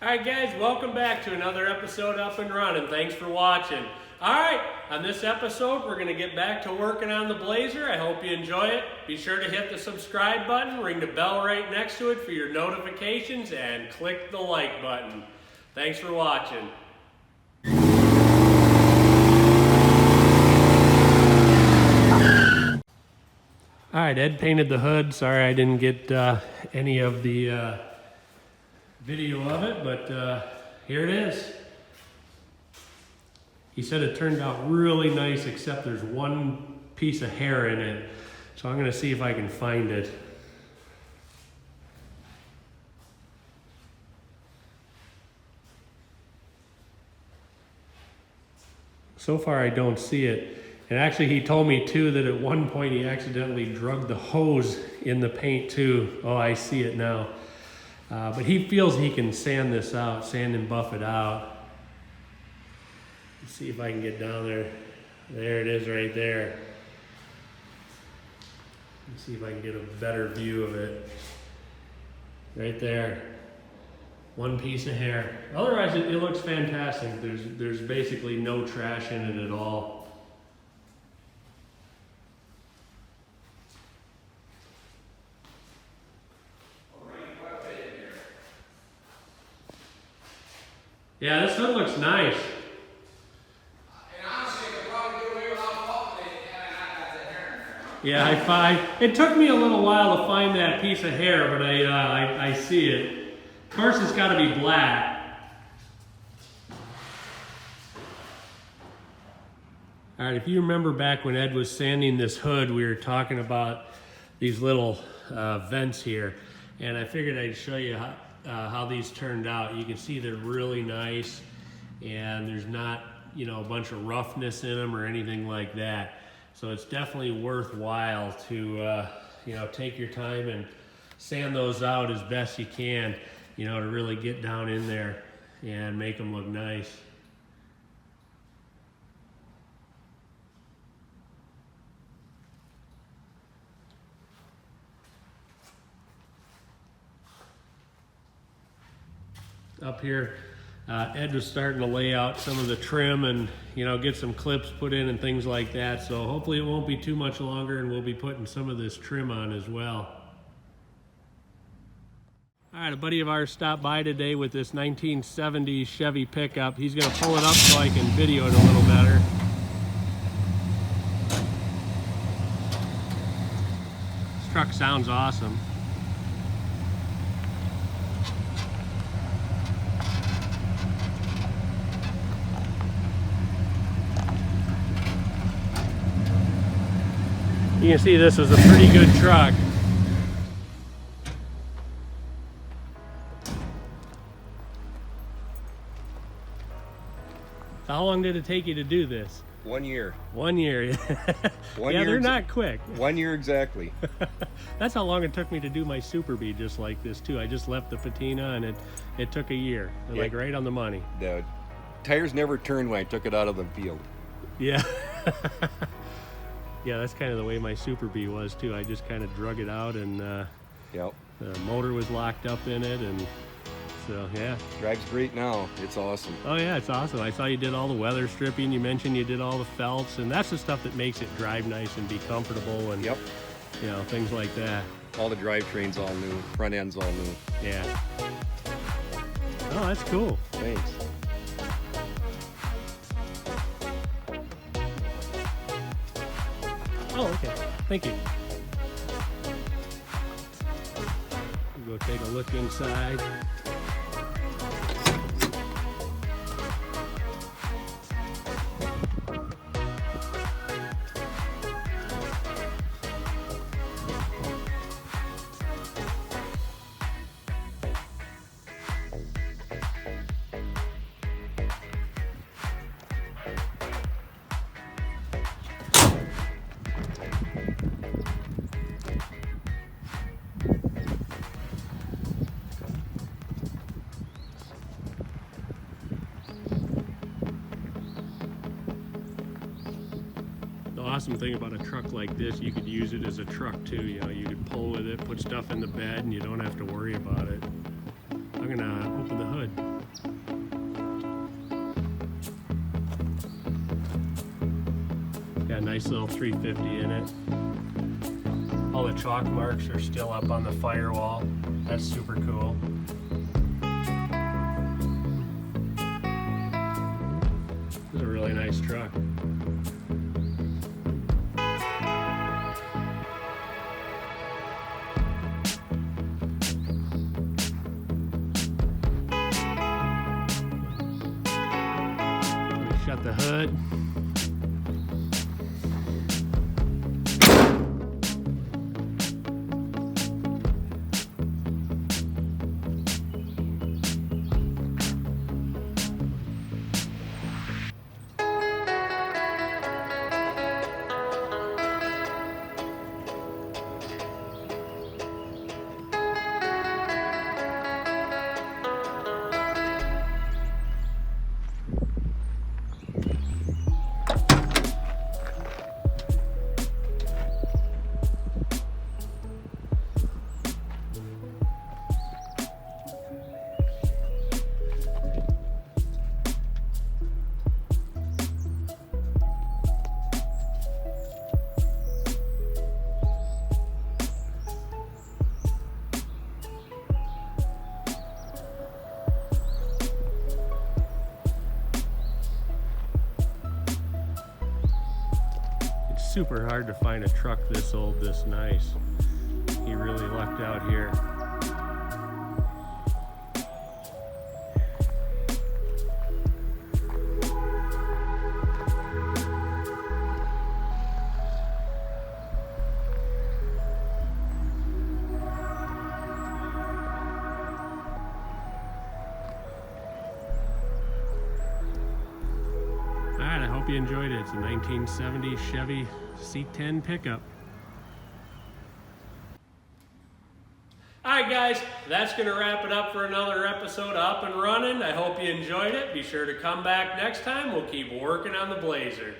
Alright guys, welcome back to another episode of Up-N-Runnin. Thanks for watching. Alright, on this episode we're going to get back to working on the Blazer. I hope you enjoy it. Be sure to hit the subscribe button, ring the bell right next to it for your notifications, and click the like button. Thanks for watching. Alright, Ed painted the hood. Sorry I didn't get any of the video of it, but here it is. He said it turned out really nice, except there's one piece of hair in it. So I'm going to see if I can find it. So far I don't see it. And actually he told me too that at one point he accidentally drugged the hose in the paint too. Oh, I see it now. But he feels he can sand this out, sand and buff it out. Let's see if I can get down there. There it is right there. Let's see if I can get a better view of it. Right there. One piece of hair. Otherwise it looks fantastic. There's basically no trash in it at all. Yeah, this hood looks nice. And honestly, I could probably do away without fault and not got that hair in there. Yeah, I find it took me a little while to find that piece of hair, but I see it. Of course, it's got to be black. All right, if you remember back when Ed was sanding this hood, we were talking about these little vents here, and I figured I'd show you how these turned out. You can see they're really nice, and there's not, you know, a bunch of roughness in them or anything like that. So it's definitely worthwhile to, you know, take your time and sand those out as best you can, you know, to really get down in there and make them look nice. Up here, Ed was starting to lay out some of the trim and, you know, get some clips put in and things like that. So hopefully it won't be too much longer, and we'll be putting some of this trim on as well. All right, a buddy of ours stopped by today with this 1970s Chevy pickup. He's going to pull it up so I can video it a little better. This truck sounds awesome. You can see this is a pretty good truck. So how long did it take you to do this? 1 year. 1 year. Yeah, they're not quick. 1 year exactly. That's how long it took me to do my Super Bee just like this too. I just left the Patina and it took a year. Yeah. Like right on the money. The tires never turned when I took it out of the field. Yeah. Yeah, that's kind of the way my Super Bee was too. I just kind of drug it out, and Yep. The motor was locked up in it, and so yeah. Drives great now. It's awesome. Oh yeah, it's awesome. I saw you did all the weather stripping. You mentioned you did all the felts, and that's the stuff that makes it drive nice and be comfortable, and Yep. you know, things like that. All the drivetrain's all new. Front end's all new. Yeah. Oh, that's cool. Thanks. Oh, okay. Thank you. We'll go take a look inside. The awesome thing about a truck like this, you could use it as a truck too. You know, you could pull with it, put stuff in the bed, and you don't have to worry about it. I'm gonna open the hood. nice little 350 in it. All the chalk marks are still up on the firewall. That's super cool. This is a really nice truck. Shut the hood. Super hard to find a truck this old, this nice. He really lucked out here. Alright, I hope you enjoyed it. It's a 1970 Chevy C10 pickup. Alright guys, that's going to wrap it up for another episode of Up and Running. I hope you enjoyed it. Be sure to come back next time. We'll keep working on the Blazer.